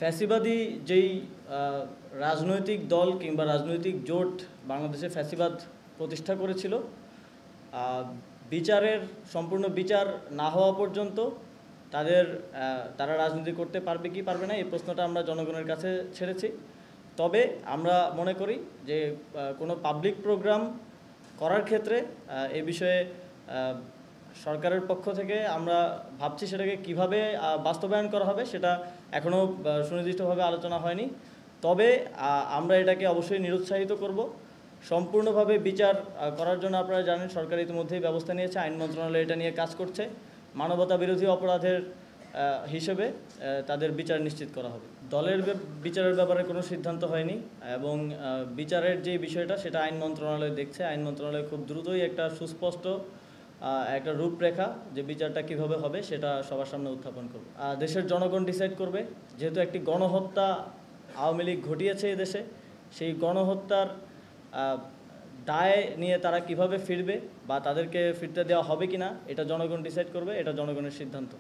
ফ্যাসিবাদী যেই রাজনৈতিক দল কিংবা রাজনৈতিক জোট বাংলাদেশে ফ্যাসিবাদ প্রতিষ্ঠা করেছিল, বিচারের সম্পূর্ণ বিচার না হওয়া পর্যন্ত তারা রাজনীতি করতে পারবে কি পারবে না এই প্রশ্নটা আমরা জনগণের কাছে ছেড়েছি। তবে আমরা মনে করি যে কোনো পাবলিক প্রোগ্রাম করার ক্ষেত্রে এ বিষয়ে সরকারের পক্ষ থেকে আমরা ভাবছি সেটাকে কিভাবে বাস্তবায়ন করা হবে সেটা এখনও সুনির্দিষ্টভাবে আলোচনা হয়নি। তবে আমরা এটাকে অবশ্যই নিরুৎসাহিত করব। সম্পূর্ণভাবে বিচার করার জন্য আপনারা জানেন সরকার ইতিমধ্যেই ব্যবস্থা নিয়েছে, আইন মন্ত্রণালয় এটা নিয়ে কাজ করছে। মানবতা বিরোধী অপরাধের হিসেবে তাদের বিচার নিশ্চিত করা হবে। দলের বিচারের ব্যাপারে কোনো সিদ্ধান্ত হয়নি এবং বিচারের যে বিষয়টা সেটা আইন মন্ত্রণালয় দেখছে। আইন মন্ত্রণালয় খুব দ্রুতই একটা সুস্পষ্ট একটা রূপরেখা যে বিচারটা কিভাবে হবে সেটা সবার সামনে উত্থাপন করবে। দেশের জনগণ ডিসাইড করবে। যেহেতু একটি গণহত্যা আওয়ামী লীগ ঘটিয়েছে এদেশে, সেই গণহত্যার দায় নিয়ে তারা কিভাবে ফিরবে বা তাদেরকে ফিরতে দেওয়া হবে কি না এটা জনগণ ডিসাইড করবে, এটা জনগণের সিদ্ধান্ত।